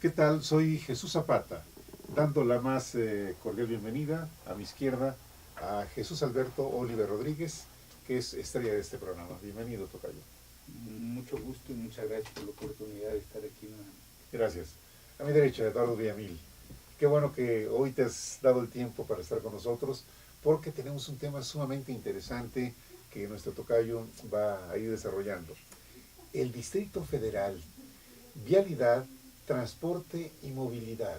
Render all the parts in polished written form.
¿Qué tal? Soy Jesús Zapata, dando la más cordial bienvenida a mi izquierda a Jesús Alberto Oliver Rodríguez, que es estrella de este programa. Bienvenido, tocayo. Mucho gusto y muchas gracias por la oportunidad de estar aquí nuevamente. Gracias. A mi derecha, Eduardo Villamil. Qué bueno que hoy te has dado el tiempo para estar con nosotros, porque tenemos un tema sumamente interesante que nuestro tocayo va a ir desarrollando. El Distrito Federal, vialidad, transporte y movilidad.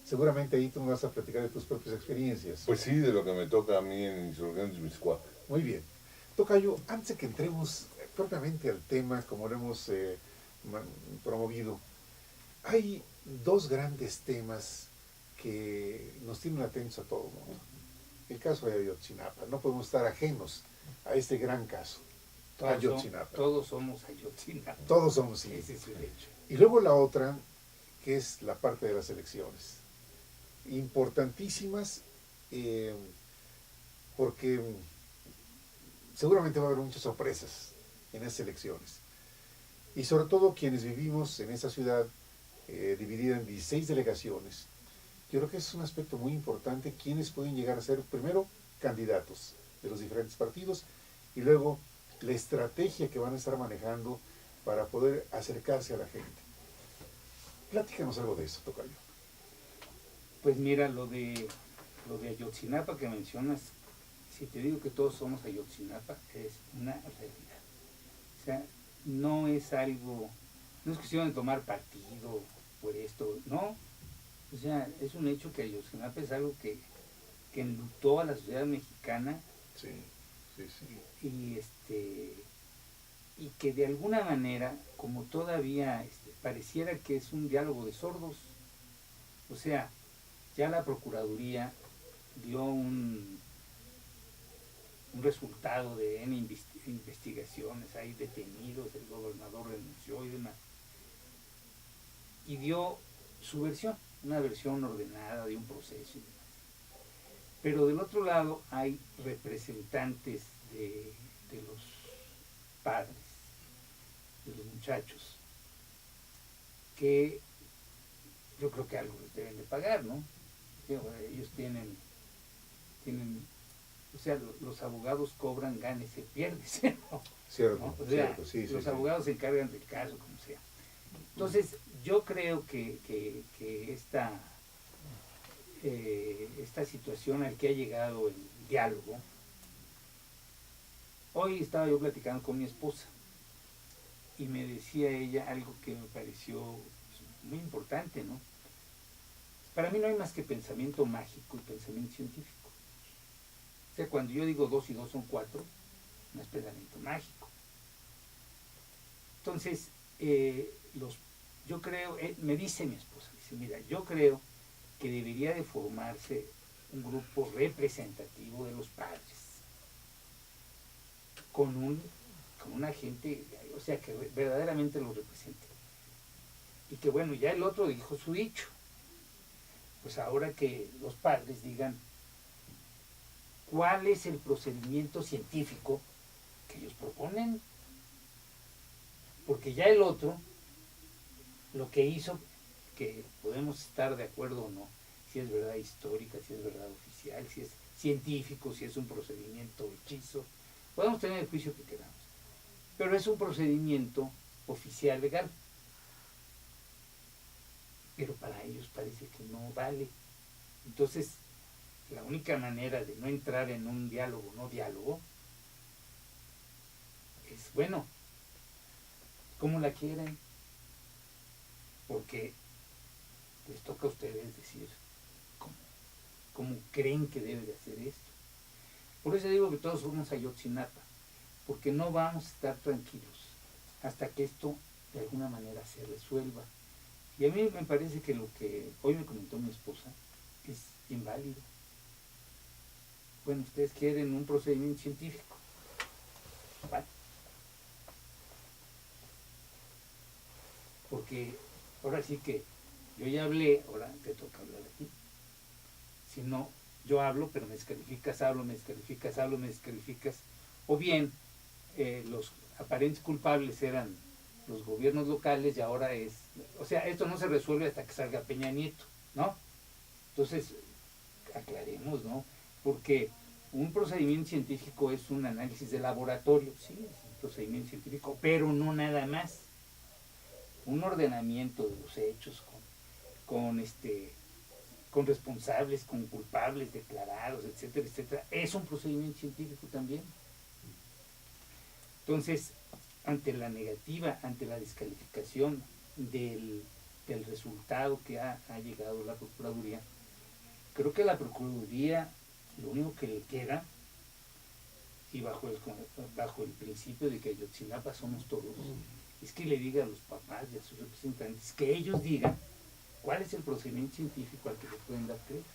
Seguramente ahí tú me vas a platicar de tus propias experiencias. Pues sí, de lo que me toca a mí en Insurgentes Mixcoac. Muy bien. Tocayo, antes de que entremos propiamente al tema, como lo hemos promovido, hay dos grandes temas que nos tienen atentos a todo el mundo. El caso de Ayotzinapa. No podemos estar ajenos a este gran caso. Ayotzinapa. Todos somos Ayotzinapa. Todos somos, sí. Ese es el hecho. Y luego la otra, que es la parte de las elecciones. Importantísimas, porque seguramente va a haber muchas sorpresas en esas elecciones. Y sobre todo quienes vivimos en esa ciudad dividida en 16 delegaciones, yo creo que es un aspecto muy importante, quienes pueden llegar a ser primero candidatos de los diferentes partidos y luego la estrategia que van a estar manejando para poder acercarse a la gente. Platícanos algo de eso, tocayo. Pues mira, lo de Ayotzinapa que mencionas, si te digo que todos somos Ayotzinapa, es una realidad. O sea, no es algo, no es cuestión de tomar partido por esto, no. O sea, es un hecho que Ayotzinapa es algo que enlutó a la sociedad mexicana. Sí, sí, sí. Y que de alguna manera, como todavía pareciera que es un diálogo de sordos, o sea, ya la Procuraduría dio un resultado de N investigaciones, hay detenidos, el gobernador renunció y demás, y dio su versión, una versión ordenada de un proceso y demás. Pero del otro lado hay representantes de los padres, de los muchachos, que yo creo que algo les deben de pagar, ¿no? Ellos tienen, o sea, los abogados cobran, gánese, piérdese, ¿no? Cierto, ¿no? O sea, cierto, sí, los sí, abogados se encargan del caso, como sea. Entonces, yo creo que esta situación al que ha llegado el diálogo, hoy estaba yo platicando con mi esposa y me decía ella algo que me pareció muy importante, ¿no? Para mí no hay más que pensamiento mágico y pensamiento científico. O sea, cuando yo digo 2 y 2 son 4, no es pensamiento mágico. Entonces, yo creo, me dice mi esposa, dice, mira, yo creo que debería de formarse un grupo representativo de los padres, con una gente, o sea, que verdaderamente los represente. Y que bueno, ya el otro dijo su dicho. Pues ahora que los padres digan cuál es el procedimiento científico que ellos proponen. Porque ya el otro, lo que hizo, que podemos estar de acuerdo o no, si es verdad histórica, si es verdad oficial, si es científico, si es un procedimiento hechizo, podemos tener el juicio que queramos. Pero es un procedimiento oficial legal. Pero para ellos parece que no vale. Entonces, la única manera de no entrar en un diálogo, no diálogo, es, bueno, ¿cómo la quieren? Porque les toca a ustedes decir cómo creen que debe de hacer esto. Por eso digo que todos somos Ayotzinapa, porque no vamos a estar tranquilos hasta que esto de alguna manera se resuelva. Y a mí me parece que lo que hoy me comentó mi esposa es inválido. Bueno, ustedes quieren un procedimiento científico. Vale. Porque ahora sí que yo ya hablé, ahora te toca hablar a ti. Si no, yo hablo, pero me descalificas, hablo, me descalificas, hablo, me descalificas. O bien, los aparentes culpables eran los gobiernos locales y ahora o sea, esto no se resuelve hasta que salga Peña Nieto, ¿no? Entonces, aclaremos, ¿no? Porque un procedimiento científico es un análisis de laboratorio, sí, es un procedimiento científico, pero no nada más. Un ordenamiento de los hechos con responsables, con culpables declarados, etcétera, etcétera, es un procedimiento científico también. Entonces, ante la negativa, ante la descalificación del resultado que ha llegado la Procuraduría, creo que a la Procuraduría lo único que le queda, y bajo el principio de que Ayotzinapa somos todos, es que le diga a los papás y a sus representantes que ellos digan cuál es el procedimiento científico al que le pueden dar crédito.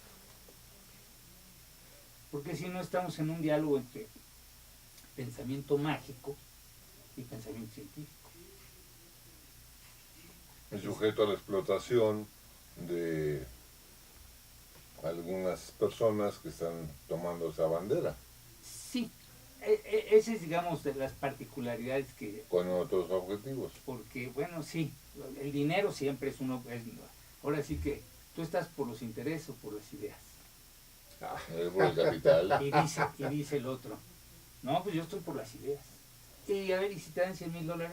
Porque si no estamos en un diálogo entre pensamiento mágico y pensamiento científico. Es sujeto a la explotación de algunas personas que están tomando esa bandera. Sí, esa es, digamos, de las particularidades que... Con otros objetivos. Porque, bueno, sí, el dinero siempre es uno... ahora sí que tú estás por los intereses o por las ideas. Por el capital. Y dice el otro, no, pues yo estoy por las ideas. Y a ver, ¿y si te dan $100,000?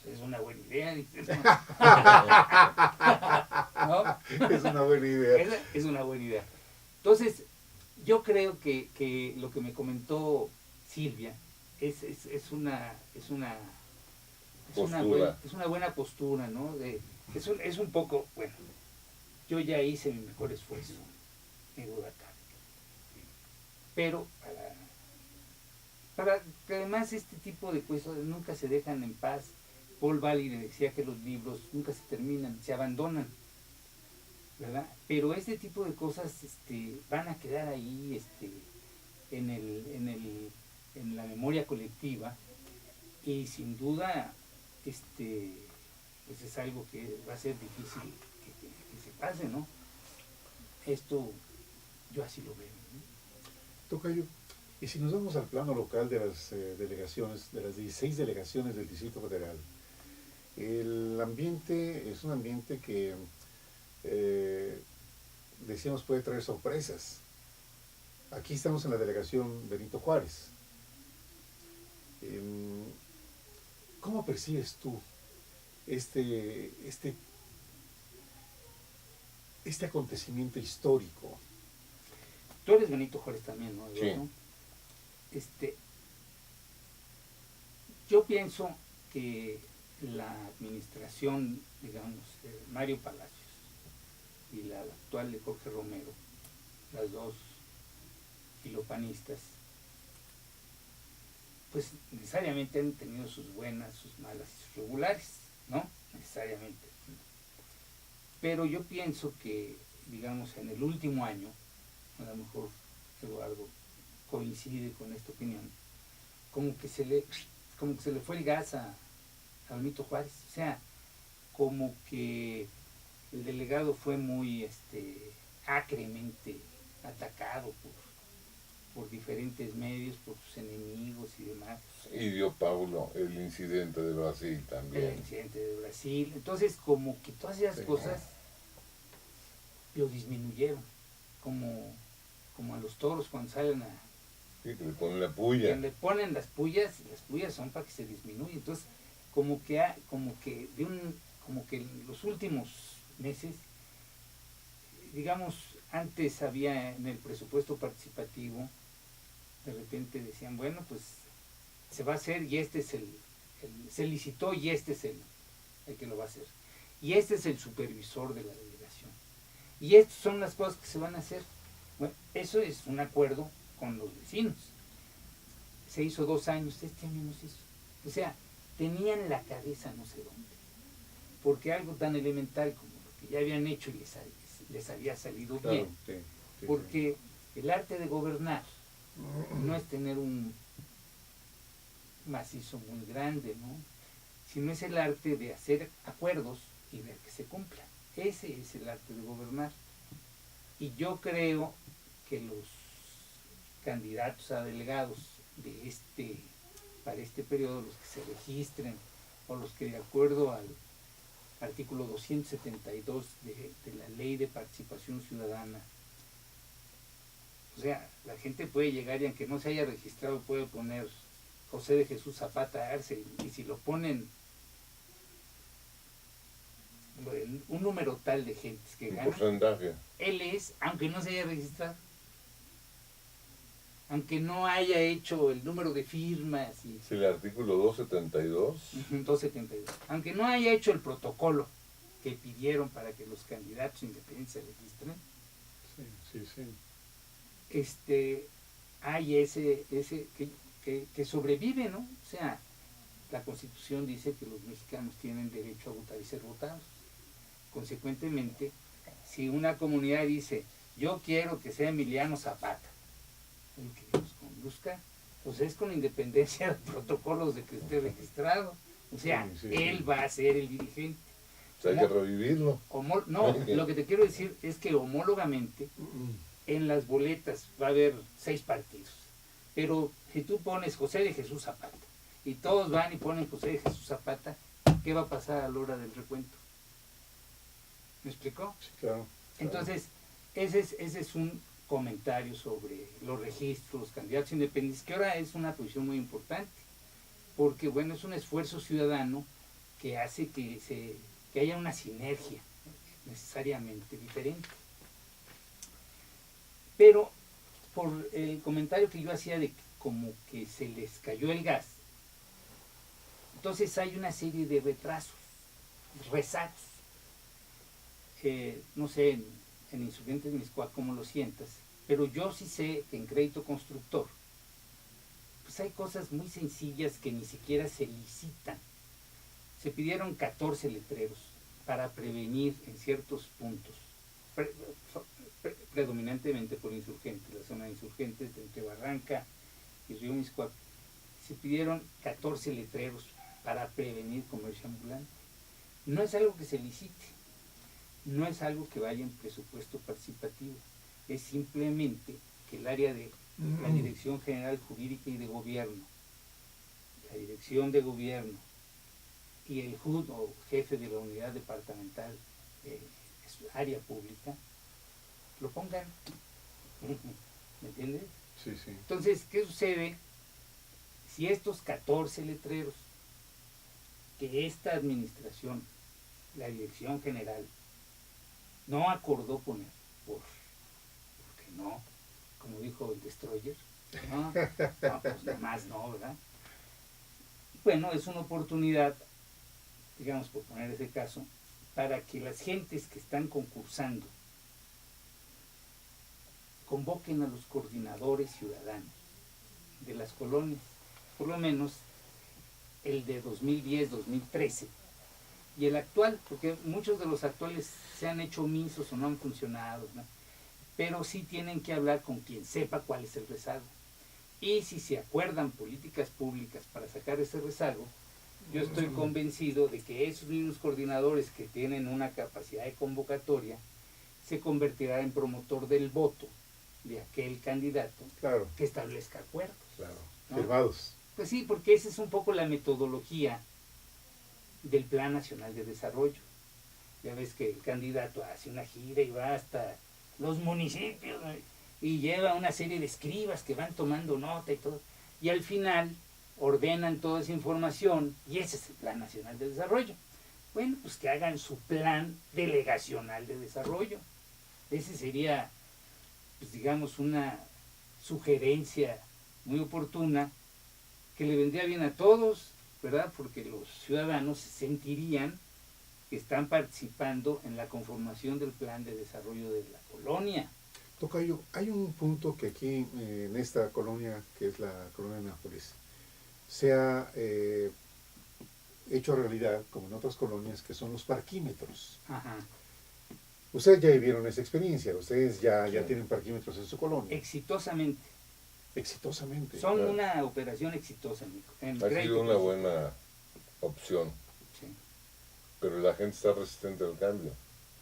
Pues es una buena idea. Dices, ¿no? ¿No? Es una buena idea. Es una buena idea. Entonces, yo creo que lo que me comentó Silvia es una buena postura, ¿no? Es un poco, bueno, yo ya hice mi mejor esfuerzo, mi duda cabe. Pero para que además este tipo de cosas nunca se dejan en paz. Paul Valéry decía que los libros nunca se terminan, se abandonan, ¿verdad? Pero este tipo de cosas van a quedar ahí en la memoria colectiva, y sin duda pues es algo que va a ser difícil que se pase, ¿no? Esto yo así lo veo, ¿no? Tocayo, y si nos vamos al plano local de las delegaciones, de las 16 delegaciones del Distrito Federal, el ambiente es un ambiente que decíamos puede traer sorpresas. Aquí estamos en la delegación Benito Juárez. ¿Cómo percibes tú este acontecimiento histórico? Tú eres Benito Juárez también, ¿no? Sí. Yo pienso que la administración, digamos, de Mario Palacios y la actual de Jorge Romero, las dos filopanistas, pues necesariamente han tenido sus buenas, sus malas y sus regulares, ¿no? Necesariamente. Pero yo pienso que, digamos, en el último año, a lo mejor Eduardo coincide con esta opinión, como que se le fue el gas a Benito Juárez. O sea, como que el delegado fue muy acremente atacado por diferentes medios, por sus enemigos y demás. Y dio Paulo el incidente de Brasil también. El incidente de Brasil. Entonces, como que todas esas cosas lo disminuyeron, como a los toros cuando salen a... Sí, que le ponen la puya. Que le ponen las pullas son para que se disminuya. Entonces, como que en los últimos meses, digamos, antes había en el presupuesto participativo, de repente decían, bueno, pues se va a hacer y se licitó y este es el que lo va a hacer. Y este es el supervisor de la delegación. Y estas son las cosas que se van a hacer. Bueno, eso es un acuerdo con los vecinos. Se hizo 2 años, este año no se hizo. O sea, tenían la cabeza no sé dónde. Porque algo tan elemental como lo que ya habían hecho y les había salido bien. Claro, sí, porque el arte de gobernar no es tener un macizo muy grande, ¿no? Sino es el arte de hacer acuerdos y ver que se cumplan. Ese es el arte de gobernar. Y yo creo que los candidatos a delegados para este periodo, los que se registren o los que de acuerdo al artículo 272 de la Ley de Participación Ciudadana, o sea, la gente puede llegar y aunque no se haya registrado puede poner José de Jesús Zapata Arce, y si lo ponen un número tal de gentes que Un gana, porcentaje. él es, aunque no se haya registrado, aunque no haya hecho el número de firmas y Es el artículo 272. 272, aunque no haya hecho el protocolo que pidieron para que los candidatos independientes se registren, hay ese que sobrevive, ¿no? O sea, la Constitución dice que los mexicanos tienen derecho a votar y ser votados. Consecuentemente, si una comunidad dice, yo quiero que sea Emiliano Zapata, el que nos conduzca, pues es con independencia de protocolos de que esté registrado. O sea, él va a ser el dirigente. O sea, hay que revivirlo. No, lo que te quiero decir es que homólogamente en las boletas va a haber 6 partidos. Pero si tú pones José de Jesús Zapata y todos van y ponen José de Jesús Zapata, ¿qué va a pasar a la hora del recuento? ¿Me explicó? Sí, claro. Entonces, ese es un comentario sobre los registros, los candidatos independientes, que ahora es una posición muy importante, porque bueno, es un esfuerzo ciudadano que hace que haya una sinergia necesariamente diferente. Pero por el comentario que yo hacía de que como que se les cayó el gas, entonces hay una serie de retrasos, rezagos. No sé en Insurgentes Mixcoac cómo lo sientas, pero yo sí sé que en Crédito Constructor pues hay cosas muy sencillas que ni siquiera se licitan. Se pidieron 14 letreros para prevenir en ciertos puntos, predominantemente por Insurgentes, la zona de Insurgentes entre Barranca y Río Mixcoac. Se pidieron 14 letreros para prevenir comercio ambulante. No es algo que se licite, no es algo que vaya en presupuesto participativo, es simplemente que el área de la Dirección General Jurídica y de Gobierno, la Dirección de Gobierno y el JUD o jefe de la unidad departamental, área pública, lo pongan. ¿Me entiendes? Sí, sí. Entonces, ¿qué sucede si estos 14 letreros que esta administración, la Dirección General, no acordó poner, porque no, como dijo el Destroyer, no, pues nada más no, ¿verdad? Bueno, es una oportunidad, digamos, por poner ese caso, para que las gentes que están concursando convoquen a los coordinadores ciudadanos de las colonias, por lo menos el de 2010-2013 y el actual, porque muchos de los actuales se han hecho omisos o no han funcionado, ¿no? Pero sí tienen que hablar con quien sepa cuál es el rezago. Y si se acuerdan políticas públicas para sacar ese rezago, yo estoy convencido de que esos mismos coordinadores que tienen una capacidad de convocatoria se convertirá en promotor del voto de aquel candidato Claro, que establezca acuerdos. claro. ¿No? Firmados. Pues sí, porque esa es un poco la metodología del Plan Nacional de Desarrollo. Ya ves que el candidato hace una gira y va hasta los municipios, ¿no? Y lleva una serie de escribas que van tomando nota y todo. Y al final ordenan toda esa información y ese es el Plan Nacional de Desarrollo. Bueno, pues que hagan su plan delegacional de desarrollo. Ese sería, pues digamos, una sugerencia muy oportuna que le vendría bien a todos, ¿verdad? Porque los ciudadanos se sentirían que están participando en la conformación del plan de desarrollo de la colonia. Tocayo, hay un punto que aquí en esta colonia, que es la colonia de Nápoles, se ha hecho realidad, como en otras colonias, que son los parquímetros. Ajá. Ustedes ya vivieron esa experiencia, ustedes ya Sí. tienen parquímetros en su colonia. Exitosamente. Exitosamente. Son claro. una operación exitosa. En Ha crédito, sido una pues, buena opción, sí. pero la gente está resistente al cambio.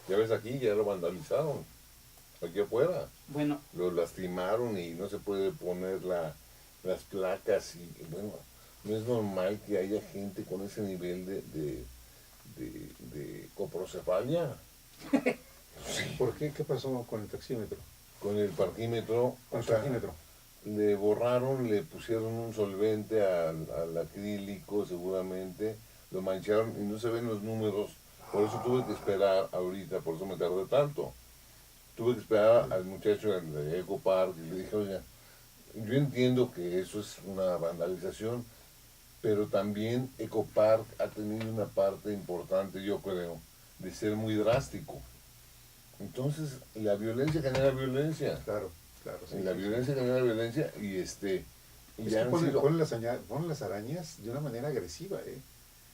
Ya ves aquí, ya lo vandalizaron. Aquí afuera. Bueno, Lo lastimaron y no se puede poner las placas y bueno, no es normal que haya gente con ese nivel de coprocefalia. ¿Por qué? ¿Qué pasó con el taxímetro? Con el parquímetro, Con o el sea, taxímetro. le borraron, le pusieron un solvente al acrílico seguramente, lo mancharon y no se ven los números. Por eso tuve que esperar ahorita, por eso me tardé tanto. Tuve que esperar al muchacho de Ecopark y le dije, oiga, yo entiendo que eso es una vandalización, pero también Ecopark ha tenido una parte importante, yo creo, de ser muy drástico. Entonces, la violencia genera violencia. Claro, claro. Sí, Y la sí, sí. violencia genera violencia y y Es ya que han sido... ponen las arañas de una manera agresiva, ¿eh?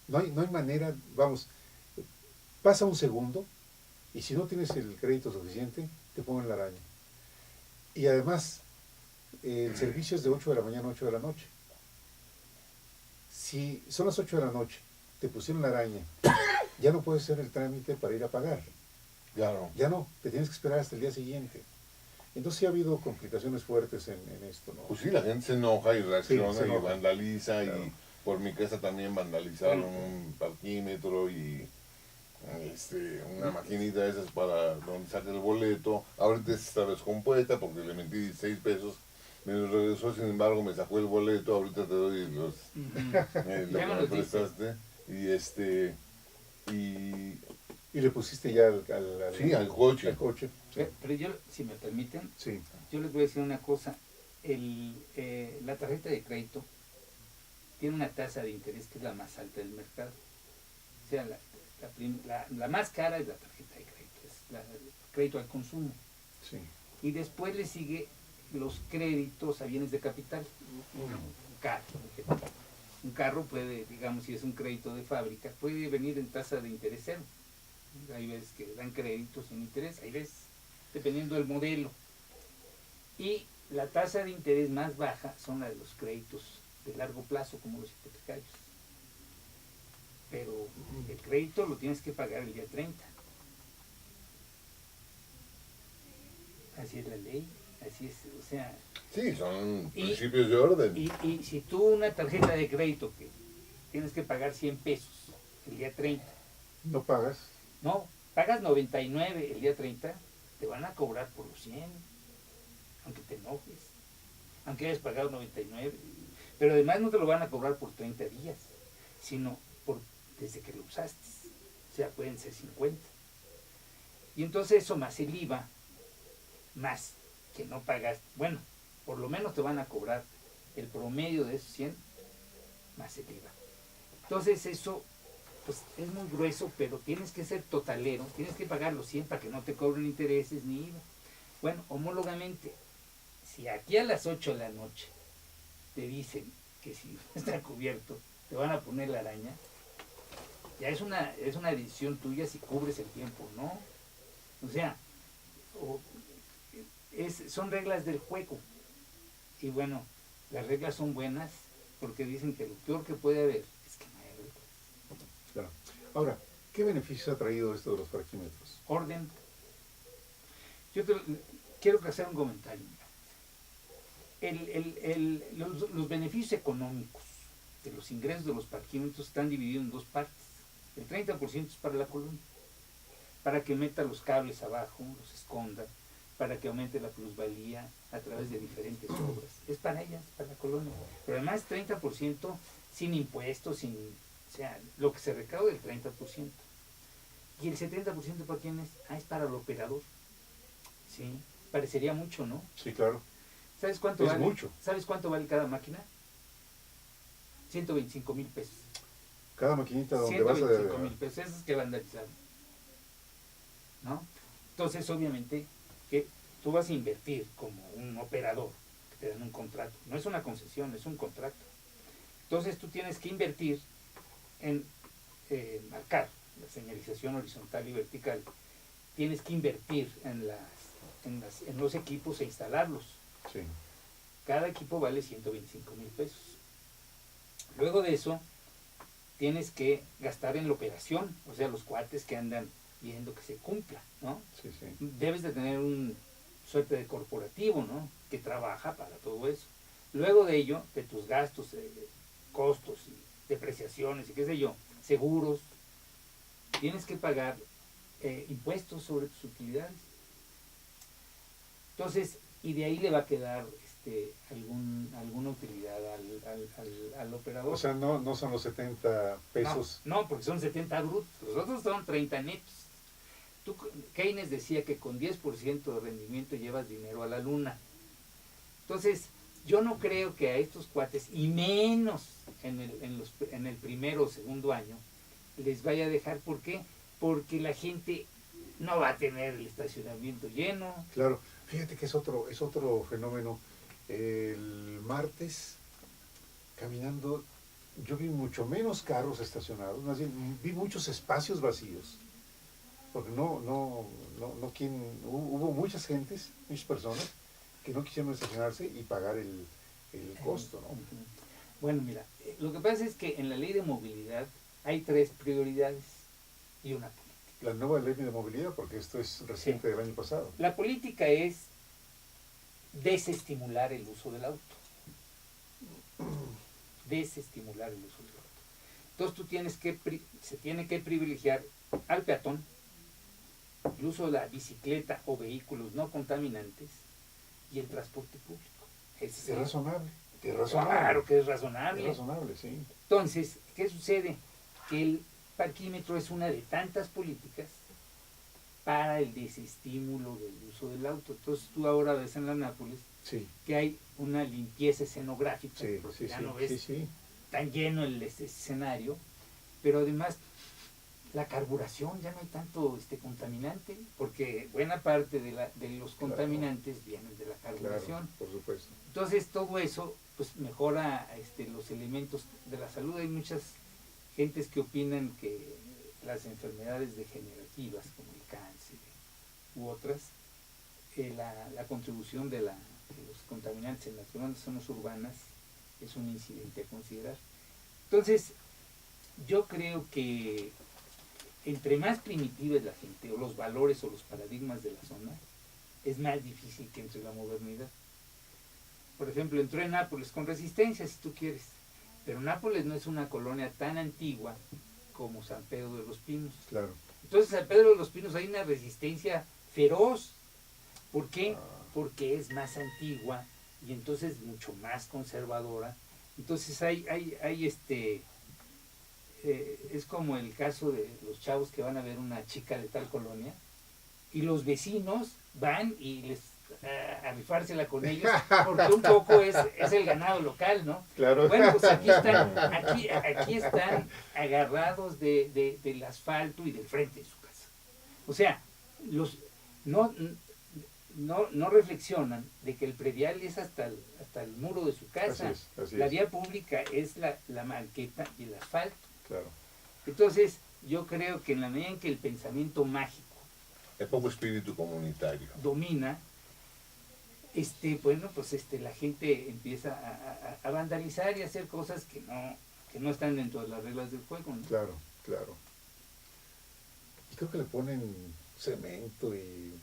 No hay manera, vamos, pasa un segundo y si no tienes el crédito suficiente, te ponen la araña. Y además, el servicio es de 8 de la mañana a 8 de la noche. Si son las 8 de la noche, te pusieron la araña, ya no puedes hacer el trámite para ir a pagar. Claro. Ya no, te tienes que esperar hasta el día siguiente. Entonces sí ha habido complicaciones fuertes en esto, ¿no? Pues sí, la gente se enoja y reacciona Sí, se y enoja. vandaliza Claro. y por mi casa también vandalizaron un parquímetro y una maquinita de esas para donde saca el boleto. Ahorita está descompuesta porque le metí 16 pesos. Me lo regresó, sin embargo me sacó el boleto. Ahorita te doy los lo Ya que me me los dices. prestaste. Y Y le pusiste ya sí, al coche. al coche. Sí. Pero yo, si me permiten, Sí. yo les voy a decir una cosa. La tarjeta de crédito tiene una tasa de interés que es la más alta del mercado. O sea, la más cara es la tarjeta de crédito, es el crédito al consumo. Sí. Y después le sigue los créditos a bienes de capital. Un carro, por ejemplo. Un carro puede, digamos, si es un crédito de fábrica, puede venir en tasa de interés cero. Hay veces que dan créditos sin interés, hay veces, dependiendo del modelo. Y la tasa de interés más baja son las de los créditos de largo plazo, como los hipotecarios. Pero el crédito lo tienes que pagar el día 30. Así es la ley, así es, o sea... Sí, son Y- principios de orden. Y si tú una tarjeta de crédito que tienes que pagar 100 pesos el día 30, No pagas. no, pagas 99 el día 30, te van a cobrar por los 100, aunque te enojes, aunque hayas pagado 99, pero además no te lo van a cobrar por 30 días, sino desde que lo usaste, o sea, pueden ser 50. Y entonces eso más el IVA, más que no pagaste, bueno, por lo menos te van a cobrar el promedio de esos 100 más el IVA. Entonces eso pues es muy grueso, pero tienes que ser totalero, tienes que pagar los 100 para que no te cobren intereses ni IVA. Bueno, homólogamente, si aquí a las 8 de la noche te dicen que si no está cubierto te van a poner la araña, ya es una decisión tuya si cubres el tiempo o no. O sea, son reglas del juego. Y bueno, las reglas son buenas porque dicen que lo peor que puede haber es que no hay reglas. Claro. Ahora, ¿qué beneficios ha traído esto de los parquímetros? Orden. Yo quiero hacer un comentario. Los beneficios económicos de los ingresos de los parquímetros están divididos en dos partes. El 30% es para la colonia, para que meta los cables abajo, los esconda, para que aumente la plusvalía a través de diferentes obras. Es para ellas, para la colonia. Pero además 30% sin impuestos, o sea, lo que se recauda del 30%. ¿Y el 70% para quién es? Es para el operador. Sí, parecería mucho, ¿no? Sí, claro. ¿Sabes cuánto Es vale? mucho. ¿Sabes cuánto vale cada máquina? 125,000 pesos. Cada maquinita donde vas 125,000 pesos, esos que vandalizaron. ¿No? Entonces, obviamente, que tú vas a invertir como un operador, que te dan un contrato. No es una concesión, es un contrato. Entonces, tú tienes que invertir en marcar la señalización horizontal y vertical. Tienes que invertir en los equipos e instalarlos. Sí. Cada equipo vale 125,000 pesos. Luego de eso, tienes que gastar en la operación, o sea, los cuates que andan viendo que se cumpla, ¿no? Sí, sí. Debes de tener un suerte de corporativo, ¿no? Que trabaja para todo eso. Luego de ello, de tus gastos costos y depreciaciones y qué sé yo, seguros, tienes que pagar impuestos sobre tus utilidades. Entonces, y de ahí le va a quedar alguna utilidad al operador. O sea, no son los 70 pesos. No, porque son 70 brutos, los otros son 30 netos. Keynes decía que con 10% de rendimiento llevas dinero a la luna. Entonces, yo no creo que a estos cuates, y menos en el primero o segundo año, les vaya a dejar. ¿Por qué? Porque la gente no va a tener el estacionamiento lleno. Claro, fíjate que es otro fenómeno. El martes, caminando, yo vi mucho menos carros estacionados, más bien vi muchos espacios vacíos. Porque hubo muchas personas que no quisieron estacionarse y pagar el costo, ¿no? Bueno, mira, lo que pasa es que en la ley de movilidad hay 3 prioridades y una política. La nueva ley de movilidad, porque esto es reciente del año pasado. La política es desestimular el uso del auto. Desestimular el uso del auto. Entonces se tiene que privilegiar al peatón, el uso de la bicicleta o vehículos no contaminantes y el transporte público. Es razonable. Claro que es razonable. Es razonable, sí. Entonces, ¿qué sucede? Que el parquímetro es una de tantas políticas para el desestímulo del uso del auto. Entonces tú ahora ves en la Nápoles Sí. que hay una limpieza escenográfica, Sí, porque ya sí, no ves sí. tan lleno el escenario, pero además la carburación, ya no hay tanto contaminante, porque buena parte de los contaminantes vienen de la carburación. Claro, por supuesto. Entonces todo eso pues mejora los elementos de la salud. Hay muchas gentes que opinan que las enfermedades degenerativas como el cáncer u otras, la contribución de los contaminantes en las grandes zonas urbanas es un incidente a considerar. Entonces, yo creo que entre más primitiva es la gente, o los valores o los paradigmas de la zona, es más difícil que entre la modernidad. Por ejemplo, entró en Nápoles con resistencia, si tú quieres, pero Nápoles no es una colonia tan antigua como San Pedro de los Pinos. Claro. Entonces, San Pedro de los Pinos hay una resistencia feroz. ¿Por qué? Porque es más antigua y entonces mucho más conservadora. Entonces es como el caso de los chavos que van a ver una chica de tal colonia y los vecinos van y les a rifársela con ellos porque un poco es el ganado local, ¿no? Claro. Bueno, pues aquí están agarrados del asfalto y del frente de su casa. O sea, no reflexionan de que el predial es hasta el muro de su casa. Así la es. vía pública es la banqueta y el asfalto. Claro. Entonces, yo creo que en la medida en que el pensamiento mágico Hay poco espíritu comunitario. domina, bueno, pues la gente empieza a vandalizar y a hacer cosas que no están dentro de las reglas del juego, ¿no? Claro. Y creo que le ponen cemento y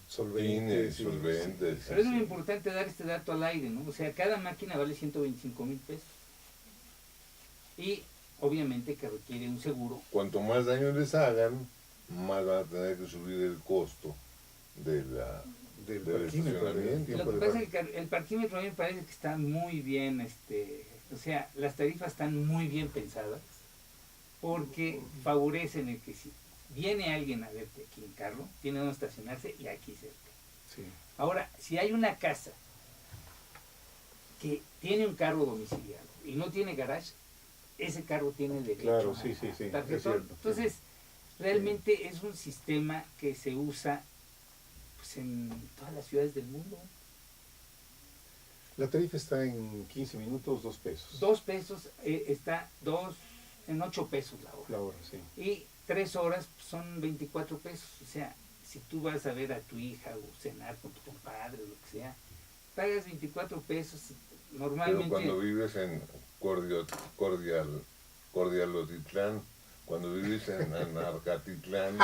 solventes. Solventes. Pero es muy importante dar este dato al aire, ¿no? O sea, cada máquina vale 125,000 pesos. Y obviamente que requiere un seguro. Cuanto más daño les hagan, más van a tener que subir el costo del parquímetro. Lo que pasa es que el parquímetro a mí me parece que está muy bien, o sea, las tarifas están muy bien pensadas porque favorecen el que si viene alguien a verte aquí en carro, tiene donde estacionarse y aquí cerca. Sí. Ahora, si hay una casa que tiene un carro domiciliado y no tiene garage, ese carro tiene el derecho Claro, a sí, tarjetón. es cierto. Entonces, realmente es un sistema que se usa pues, en todas las ciudades del mundo. La tarifa está en 15 minutos, 2 pesos. 2 pesos, está en 8 pesos la hora. La hora, sí. Y 3 horas son 24 pesos. O sea, si tú vas a ver a tu hija o cenar con tu compadre o lo que sea, pagas 24 pesos. Normalmente. Pero cuando vives en Cordialotitlán, cuando vives en Arcatitlán,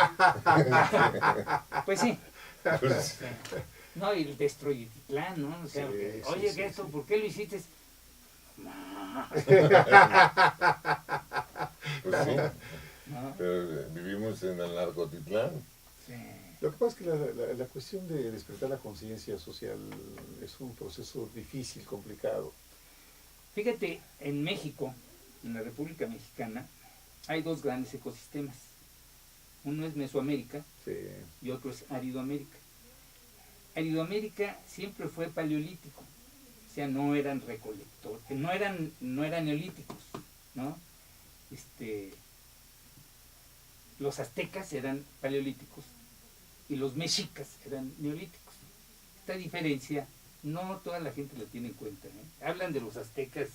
pues sí. pues, No, y el Destroyetitlán, ¿no? O sea, Sí, oye, sí, ¿qué esto? sí. ¿Por qué lo hiciste? Pues sí, ¿no? pero vivimos en el Narcotitlán. Sí. Lo que pasa es que la cuestión de despertar la conciencia social es un proceso difícil, complicado. Fíjate, en México, en la República Mexicana, hay dos grandes ecosistemas. Uno es Mesoamérica Sí. y otro es Aridoamérica. Aridoamérica siempre fue paleolítico, o sea, no eran recolectores, no eran neolíticos, ¿no? Los aztecas eran paleolíticos y los mexicas eran neolíticos. Esta diferencia no toda la gente la tiene en cuenta, ¿eh? Hablan de los aztecas,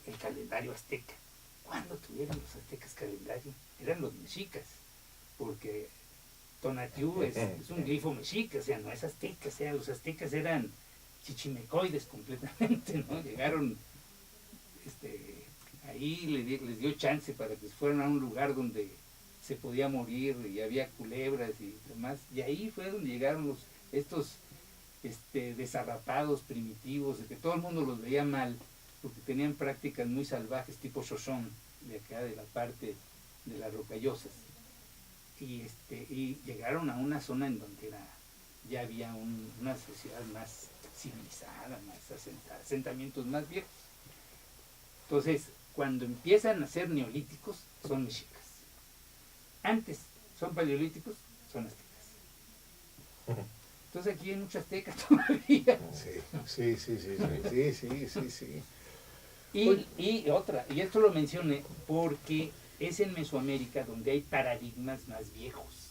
el calendario azteca. ¿Cuándo tuvieron los aztecas calendario? Eran los mexicas, porque Tonatiuh es un glifo mexica, o sea, no es azteca, o sea, los aztecas eran chichimecoides completamente, ¿no? Llegaron, ahí les dio chance para que fueran a un lugar donde se podía morir y había culebras y demás, y ahí fue donde llegaron estos desarrapados, primitivos, de que todo el mundo los veía mal, porque tenían prácticas muy salvajes, tipo Shoshone, de acá de la parte de las Rocallosas. Y llegaron a una zona en donde ya había una sociedad más civilizada, más asentamientos más viejos. Entonces, cuando empiezan a ser neolíticos, son mexicas. Antes son paleolíticos, son aztecas. Entonces aquí hay muchos aztecas todavía. Sí. Y esto lo mencioné porque es en Mesoamérica donde hay paradigmas más viejos,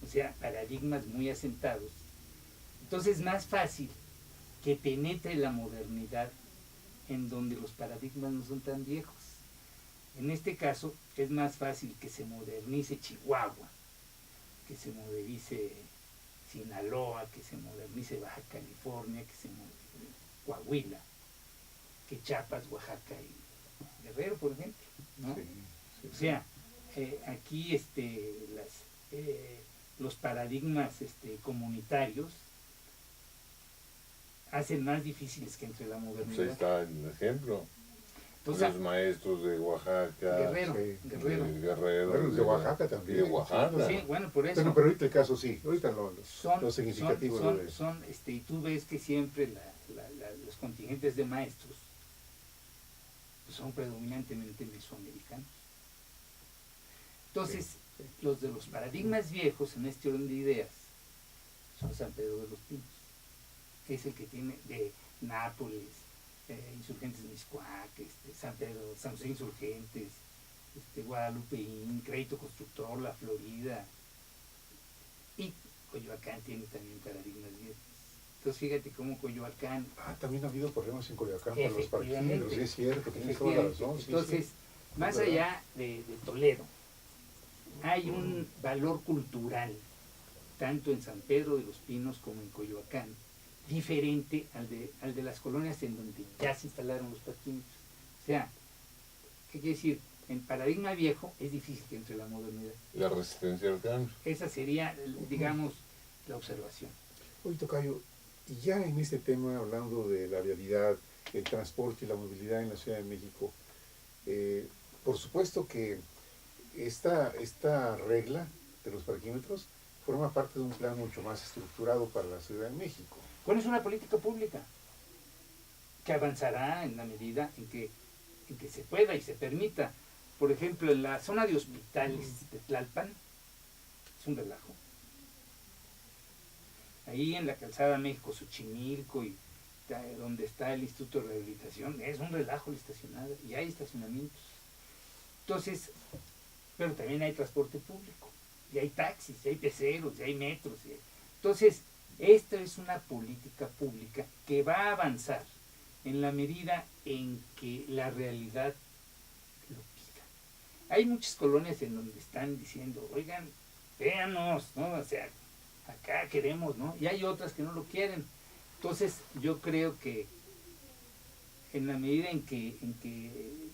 o sea, paradigmas muy asentados. Entonces es más fácil que penetre la modernidad en donde los paradigmas no son tan viejos. En este caso es más fácil que se modernice Chihuahua, que se modernice Sinaloa, que se modernice Baja California, que se modernice Coahuila, que Chiapas, Oaxaca y Guerrero, por ejemplo, ¿no? Sí. O sea, aquí los paradigmas comunitarios hacen más difíciles que entre la Pues modernidad. ahí está el ejemplo. Entonces, Los maestros de Oaxaca, Guerrero, Sí. Guerrero. de Guerrero, Bueno, los de Oaxaca también. de Oaxaca. Sí, bueno, por eso. Bueno, pero ahorita el caso sí, ahorita lo significativo son, y tú ves que siempre los contingentes de maestros pues, son predominantemente mesoamericanos. Entonces, Sí. los de los paradigmas viejos en este orden de ideas son San Pedro de los Pinos, que es el que tiene de Nápoles, Insurgentes de Mixcoac, San Pedro, San José Insurgentes, Guadalupeín, Crédito Constructor, La Florida, y Coyoacán tiene también paradigmas viejos. Entonces fíjate cómo Coyoacán... también ha habido problemas en Coyoacán para los Efectivamente, parquímetros, sí es cierto, tienes toda la razón. Sí, entonces, sí. más ¿Verdad? allá de Toledo, hay un valor cultural, tanto en San Pedro de los Pinos como en Coyoacán, diferente al de las colonias en donde ya se instalaron los parquímetros. O sea, ¿qué quiere decir? En paradigma viejo es difícil que entre la modernidad. La resistencia al cambio. Esa sería, digamos, la observación. Oye, tocayo, y ya en este tema, hablando de la vialidad, el transporte y la movilidad en la Ciudad de México, por supuesto que esta regla de los parquímetros forma parte de un plan mucho más estructurado para la Ciudad de México. Bueno, es una política pública que avanzará en la medida en que se pueda y se permita. Por ejemplo, en la zona de hospitales de Tlalpan, es un relajo. Ahí en la calzada México-Xochimilco y donde está el Instituto de Rehabilitación, es un relajo el estacionado y hay estacionamientos. Entonces, pero también hay transporte público, y hay taxis, y hay peceros, y hay metros. Entonces, esta es una política pública que va a avanzar en la medida en que la realidad lo pida. Hay muchas colonias en donde están diciendo, oigan, véanos, ¿no? O sea, acá queremos, ¿no? Y hay otras que no lo quieren. Entonces, yo creo que en la medida en que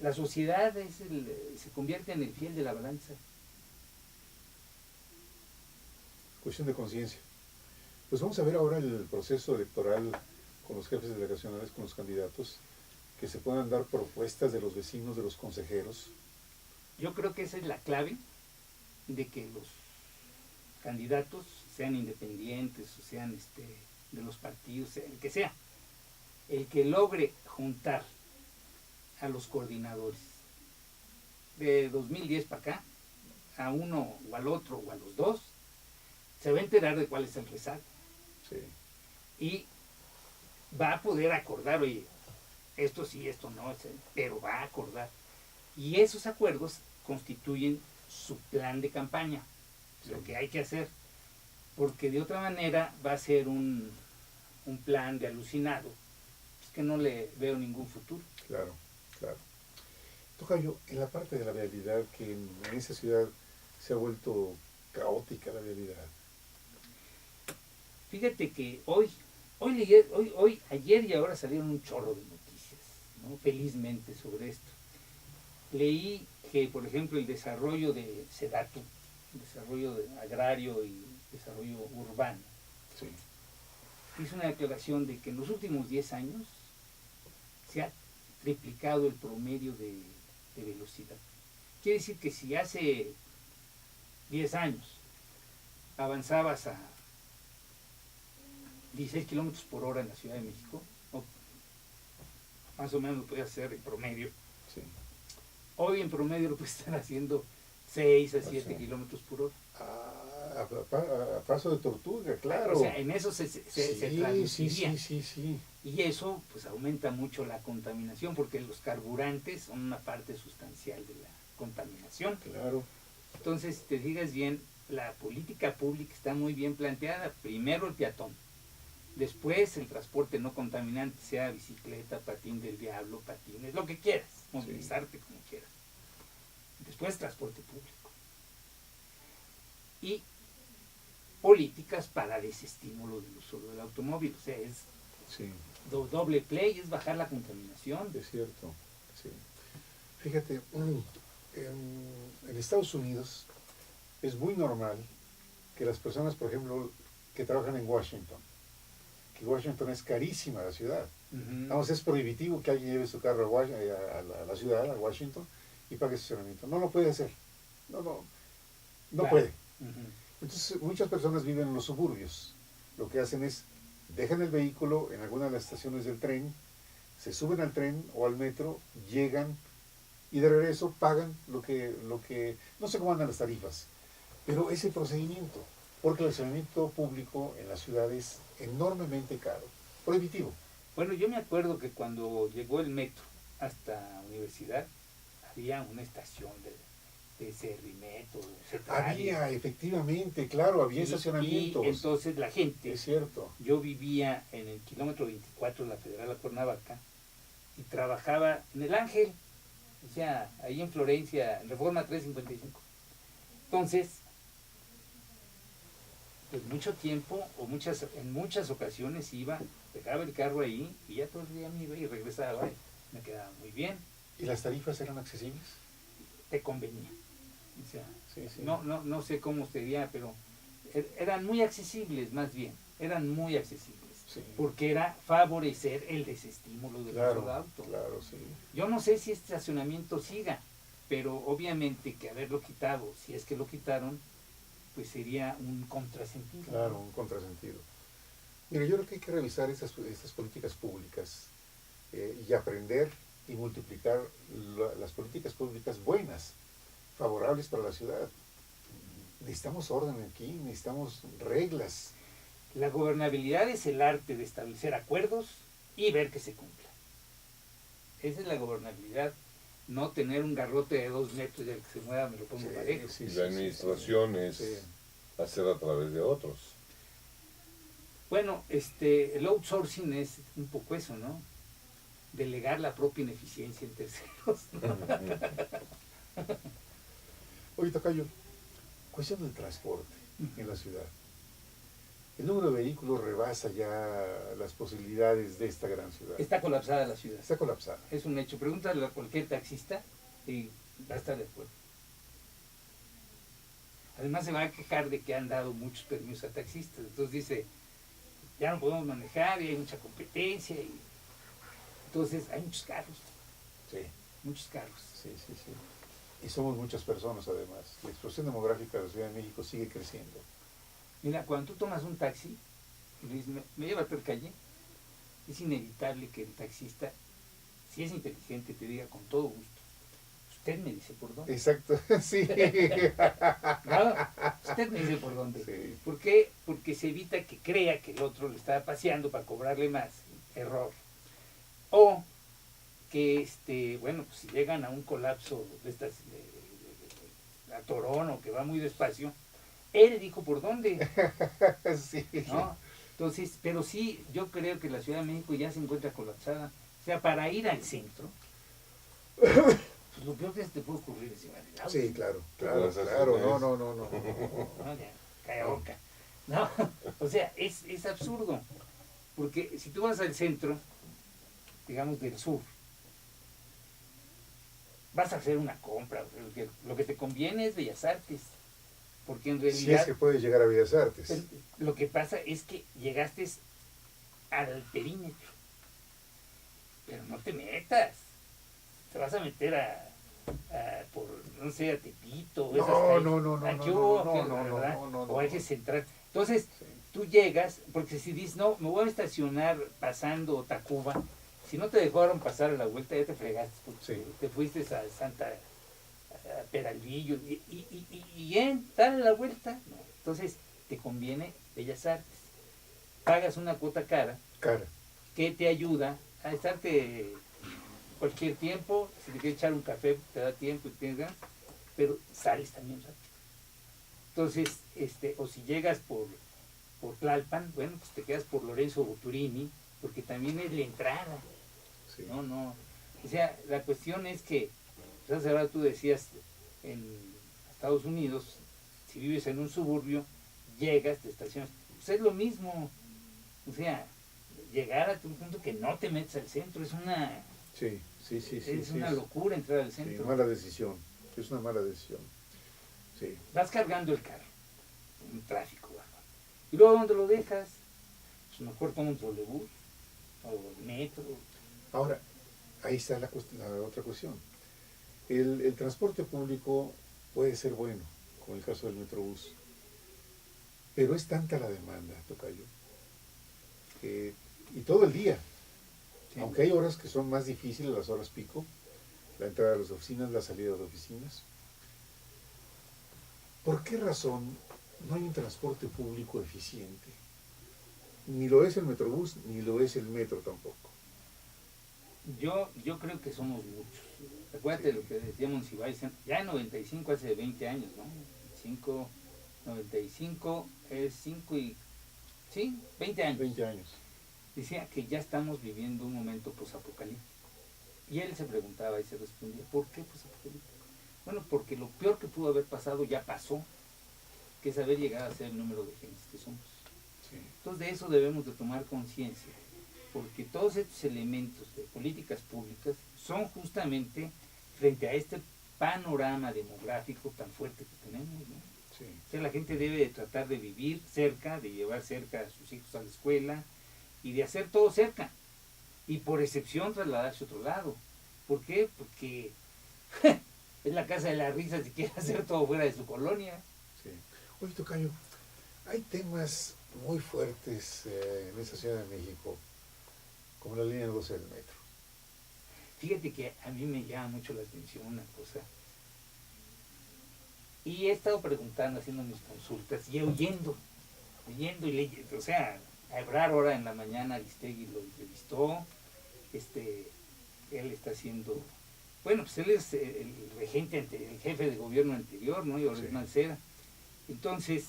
la sociedad se convierte en el fiel de la balanza. Cuestión de conciencia. Pues vamos a ver ahora el proceso electoral con los jefes delegacionales, con los candidatos. que se puedan dar propuestas de los vecinos, de los consejeros. Yo creo que esa es la clave de que los candidatos, sean independientes o sean de los partidos, el que sea, el que logre juntar a los coordinadores de 2010 para acá, a uno o al otro o a los dos, se va a enterar de cuál es el rezago. Sí. Y va a poder acordar, oye, esto sí, esto no, pero va a acordar. Y esos acuerdos constituyen su plan de campaña, Sí. lo que hay que hacer. Porque de otra manera va a ser un plan de alucinado, pues que no le veo ningún futuro. Claro, claro. Tocayo, en la parte de la vialidad, que en esa ciudad se ha vuelto caótica la vialidad. Fíjate que ayer y ahora salieron un chorro de noticias, ¿no? Felizmente sobre esto. Leí que, por ejemplo, el desarrollo de Sedatu, el desarrollo agrario y desarrollo urbano, Sí, hizo una declaración de que en los últimos 10 años se ha triplicado el promedio de velocidad. Quiere decir que si hace 10 años avanzabas a 16 kilómetros por hora en la Ciudad de México, o más o menos lo puedes hacer en promedio, sí. hoy en promedio lo puedes estar haciendo 6 a 7 Sí. kilómetros por hora. A paso de tortuga, claro. O sea, en eso se sí, traduciría. sí. Y eso pues aumenta mucho la contaminación, porque los carburantes son una parte sustancial de la contaminación. Claro, Entonces, si te digas bien, la política pública está muy bien planteada. Primero el peatón, después el transporte no contaminante, sea bicicleta, patín del diablo, patines, lo que quieras, movilizarte como quieras. Después transporte público. Y políticas para desestímulo del uso del automóvil. O sea, es sí, doble play, es bajar la contaminación. es cierto. Sí. Fíjate, en Estados Unidos es muy normal que las personas, por ejemplo, que trabajan en Washington, que Washington es carísima la ciudad. Ujú. Vamos, es prohibitivo que alguien lleve su carro a la ciudad, a Washington, y pague estacionamiento. No lo puede hacer. No Claro. puede. Ujú. Entonces, muchas personas viven en los suburbios. Lo que hacen es, dejan el vehículo en alguna de las estaciones del tren, se suben al tren o al metro, llegan y de regreso pagan lo que no sé cómo andan las tarifas, pero ese procedimiento, porque el estacionamiento público en la ciudad es enormemente caro, prohibitivo. Bueno, yo me acuerdo que cuando llegó el metro hasta universidad, había una estación de Servimetro, Había, efectivamente, claro, había estacionamientos. Y entonces la gente, Es cierto. yo vivía en el kilómetro 24 de la Federal a Cuernavaca y trabajaba en el Ángel, o sea, ahí en Florencia, en Reforma 355. Entonces, pues mucho tiempo, en muchas ocasiones iba, dejaba el carro ahí y ya todo el día me iba y regresaba, y me quedaba muy bien, ¿Y las tarifas eran accesibles? te convenía. O sea, Sí, sí. no sé cómo sería, pero eran muy accesibles, más bien, eran muy accesibles, Sí. porque era favorecer el desestímulo del uso del Claro, auto. claro, sí. Yo no sé si este estacionamiento siga, pero obviamente que haberlo quitado, si es que lo quitaron, pues sería un contrasentido. Claro, ¿no? un contrasentido. Mira, yo creo que hay que revisar estas políticas públicas y aprender y multiplicar las políticas públicas buenas, favorables para la ciudad. Necesitamos orden aquí, necesitamos reglas. La gobernabilidad es el arte de establecer acuerdos y ver que se cumplan. Esa es la gobernabilidad. No tener un garrote de 2 metros y el que se mueva me lo pongo parejo. Sí, Y sí, la sí, administración sí. es Sí. hacer a través de otros. Bueno, el outsourcing es un poco eso, ¿no? Delegar la propia ineficiencia en terceros. Oye, Tocayo, cuestión del transporte en la ciudad. El número de vehículos rebasa ya las posibilidades de esta gran ciudad. Está colapsada la ciudad. Está colapsada. Es un hecho. Pregúntale a cualquier taxista y va a estar de acuerdo. Además se va a quejar de que han dado muchos permisos a taxistas. Entonces dice, ya no podemos manejar y hay mucha competencia. Entonces hay muchos carros, Sí, muchos carros. sí, sí, sí. Y somos muchas personas además. La explosión demográfica de la Ciudad de México sigue creciendo. Mira, cuando tú tomas un taxi y le dices, me lleva a tal calle, es inevitable que el taxista, si es inteligente, te diga con todo gusto, usted me dice por dónde. Exacto, sí. ¿No? Usted me dice por dónde. Sí. ¿Por qué? Porque se evita que crea que el otro le está paseando para cobrarle más. Error. O que, bueno, pues si llegan a un colapso de estas, atorón o que va muy despacio, él dijo por dónde, Sí. ¿no? Entonces, pero sí, yo creo que la Ciudad de México ya se encuentra colapsada. O sea, para ir al centro, pues lo peor que se te puede ocurrir es llevar el auto. Sí, claro, Claro, claro, esas claro. son No, no, no, no. ¿No? Ya, calla boca. No, o sea, es absurdo. Porque si tú vas al centro, digamos del sur, vas a hacer una compra, lo que te conviene es Bellas Artes, porque en Si es realidad que puedes llegar a Bellas Artes. lo que pasa es que llegaste al perímetro, pero no te metas, te vas a meter por, no sé, a Tepito, esas calles. No, Aquí hubo, ¿verdad? O eje central. Entonces, Sí. tú llegas, porque si dices, no, me voy a estacionar pasando Tacuba, si no te dejaron pasar a la vuelta, ya te fregaste, porque Sí. te fuiste a a Peralvillo, y en tal la vuelta, no. Entonces, te conviene Bellas Artes. Pagas una cuota cara Cara. que te ayuda a estarte cualquier tiempo, si te quieres echar un café, te da tiempo y tienes ganas, pero sales también rápido. Entonces, o si llegas por Tlalpan, bueno, pues te quedas por Lorenzo Boturini, porque también es la entrada. Sí. No. O sea, la cuestión es que, pues hace rato tú decías, en Estados Unidos, si vives en un suburbio, llegas, te estacionas, pues es lo mismo. O sea, llegar a un punto que no te metes al centro es una, Sí, sí, sí, sí. es sí, una locura entrar al sí, centro. mala decisión. Es una mala decisión. Sí. Vas cargando el carro, un tráfico, ¿verdad? Y luego, ¿dónde lo dejas? Pues mejor toma un trolebús, o el metro. Ahora, ahí está la otra cuestión. El transporte público puede ser bueno, como el caso del Metrobús, pero es tanta la demanda, tocayo, y todo el día, Sí. aunque hay horas que son más difíciles, las horas pico, la entrada a las oficinas, la salida de oficinas. ¿Por qué razón no hay un transporte público eficiente? Ni lo es el Metrobús, ni lo es el metro tampoco. Yo creo que somos muchos. Acuérdate lo que decía Monsiváis, ya en 95, hace 20 años, ¿no? 95 es 5 y... Sí, 20 años. 20 años. Decía que ya estamos viviendo un momento posapocalíptico. Y él se preguntaba y se respondía, ¿por qué posapocalíptico? Bueno, porque lo peor que pudo haber pasado ya pasó, que es haber llegado a ser el número de gentes que somos. Sí. Entonces de eso debemos de tomar conciencia, porque todos estos elementos de políticas públicas son justamente frente a este panorama demográfico tan fuerte que tenemos, ¿no? Sí. O sea, la gente debe de tratar de vivir cerca, de llevar cerca a sus hijos a la escuela y de hacer todo cerca. Y por excepción trasladarse a otro lado. ¿Por qué? Porque es la casa de la risa si quiere hacer todo fuera de su colonia. Sí. Oye, tocayo, hay temas muy fuertes en esta Ciudad de México, como la línea 12 del metro. Fíjate que a mí me llama mucho la atención una cosa. Y he estado preguntando, haciendo mis consultas y oyendo y leyendo. O sea, a Ebrard ahora en la mañana Aristegui lo entrevistó. Él está haciendo... Bueno, pues él es el regente, el jefe de gobierno anterior, ¿no? Y ahora es Mancera. Entonces,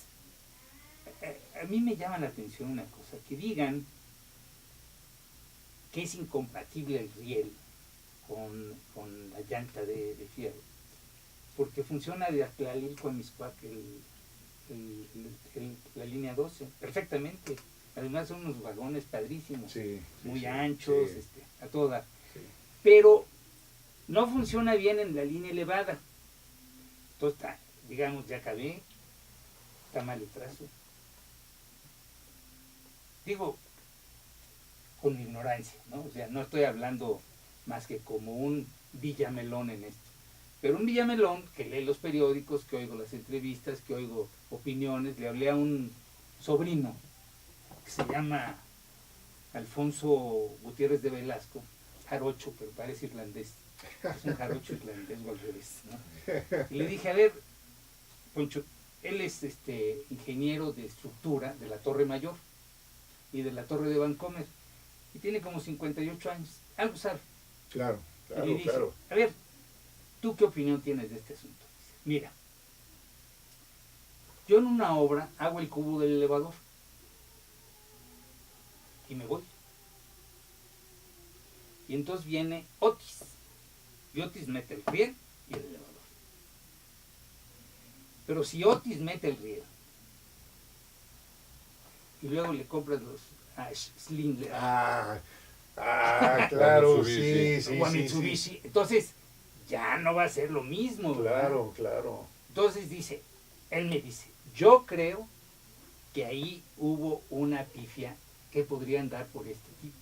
a mí me llama la atención una cosa, que digan que es incompatible el riel con la llanta de fierro, porque funciona de Atlalilco a Mixcoac la línea 12, perfectamente. Además son unos vagones padrísimos, Sí, muy sí, anchos, sí. a toda. Sí. Pero no funciona bien en la línea elevada. Entonces, digamos, ya acabé, está mal el trazo. Digo, con mi ignorancia, ¿no? O sea, no estoy hablando más que como un villamelón en esto. Pero un villamelón que lee los periódicos, que oigo las entrevistas, que oigo opiniones. Le hablé a un sobrino que se llama Alfonso Gutiérrez de Velasco, jarocho, pero parece irlandés. Es un jarocho irlandés o al revés, ¿no? Y le dije, a ver, Poncho, él es ingeniero de estructura de la Torre Mayor y de la Torre de Vancomer, y tiene como 58 años, algo sabe. Claro, Y claro, le dije, claro. a ver, ¿tú qué opinión tienes de este asunto? Mira, yo en una obra hago el cubo del elevador y me voy. Y entonces viene Otis, y Otis mete el riel y el elevador. Pero si Otis mete el riel y luego le compras los Schindler Claro, Mitsubishi. sí, sí, o a sí, Mitsubishi, sí. entonces ya no va a ser lo mismo, ¿verdad? Claro, claro. Entonces él me dice, yo creo que ahí hubo una pifia que podrían dar por este tipo.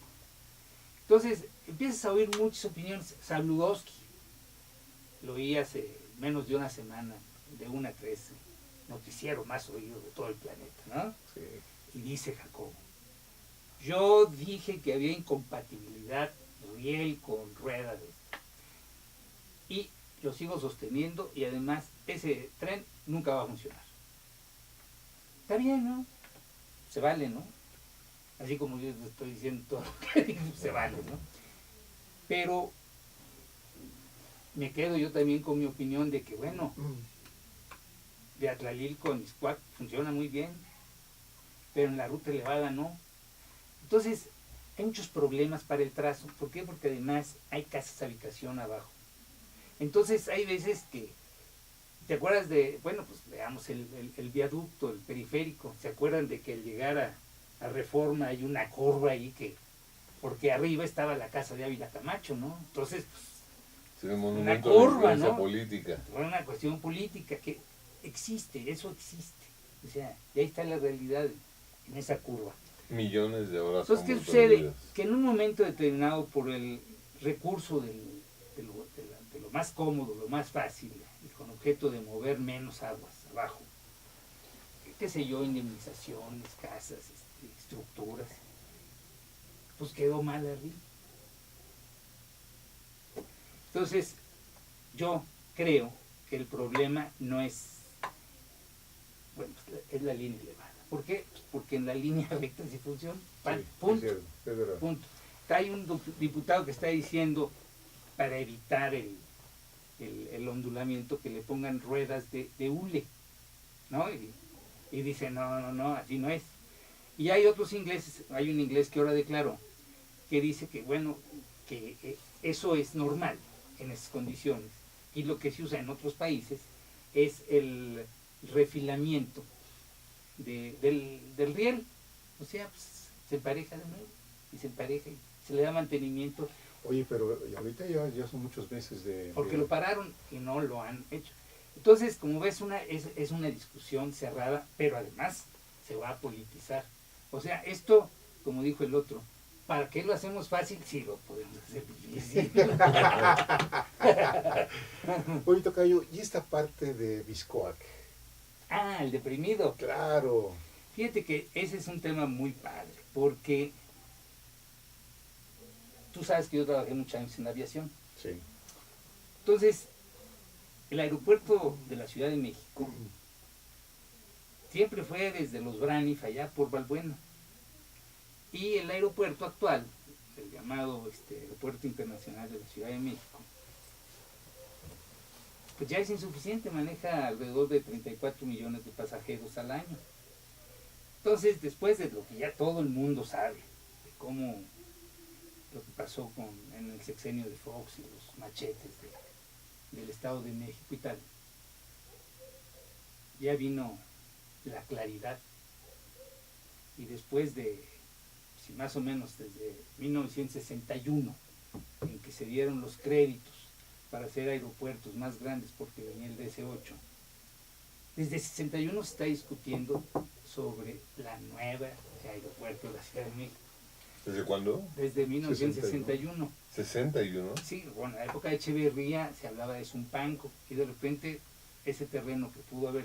Entonces empiezas a oír muchas opiniones. Sabludowski, lo oí hace menos de una semana, de 1 a 3, noticiero más oído de todo el planeta, ¿no? Sí. Y dice Jacobo, yo dije que había incompatibilidad riel con rueda de esto. Y lo sigo sosteniendo, y además ese tren nunca va a funcionar. Está bien, ¿no? Se vale, ¿no? Así como yo estoy diciendo todo lo que digo, se vale, ¿no? Pero me quedo yo también con mi opinión de que, bueno, de Atlalilco en Mixcoac funciona muy bien, pero en la ruta elevada no. Entonces, hay muchos problemas para el trazo. ¿Por qué? Porque además hay casas habitación abajo. Entonces, hay veces que, ¿te acuerdas de, bueno, pues veamos el viaducto, el periférico? ¿Se acuerdan de que al llegar a Reforma hay una curva ahí que, porque arriba estaba la casa de Ávila Camacho, ¿no? Entonces, Es un una monumento curva, de influencia ¿no? política. Fue una cuestión política que existe, eso existe. O sea, y ahí está la realidad en esa curva. Millones de horas. Entonces, ¿qué como sucede? perdidas. Que en un momento determinado, por el recurso de lo más cómodo, lo más fácil, y con objeto de mover menos aguas abajo, qué sé yo, indemnizaciones, casas, estructuras, pues quedó mal arriba. Entonces, yo creo que el problema no es, bueno, es la línea elevada. ¿Por qué? Pues porque en la línea recta sí funciona. Sí, Punto. es cierto, es verdad. Punto. Hay un diputado que está diciendo, para evitar el ondulamiento, que le pongan ruedas de hule, ¿no? Y dice, no, así no es. Y hay otros ingleses, hay un inglés que ahora declaró, que dice que, bueno, que eso es normal en esas condiciones. Y lo que se usa en otros países es el refilamiento del riel. O sea, pues, se empareja de nuevo, y se empareja, y se le da mantenimiento. Oye, pero ahorita ya son muchos meses Porque lo pararon y no lo han hecho. Entonces, como ves, es una discusión cerrada, pero además se va a politizar. O sea, esto, como dijo el otro, ¿para qué lo hacemos fácil? Sí, lo podemos hacer difícil. Oye, tocayo, ¿y esta parte de Mixcoac? Ah, el deprimido. Claro. Fíjate que ese es un tema muy padre, porque tú sabes que yo trabajé muchos años en aviación. Sí. Entonces, el aeropuerto de la Ciudad de México siempre fue desde los Braniff allá por Balbuena. Y el aeropuerto actual, el llamado Aeropuerto Internacional de la Ciudad de México, pues ya es insuficiente, maneja alrededor de 34 millones de pasajeros al año. Entonces, después de lo que ya todo el mundo sabe, de cómo lo que pasó en el sexenio de Fox y los machetes del Estado de México y tal, ya vino la claridad. Y después de, si más o menos desde 1961, en que se dieron los créditos para hacer aeropuertos más grandes porque venía el DC-8, desde 61 se está discutiendo sobre la nueva aeropuerto de la Ciudad de México. ¿Desde cuándo? desde 1961. 61. Sí, bueno, en la época de Echeverría se hablaba de Zumpanco y de repente ese terreno que pudo haber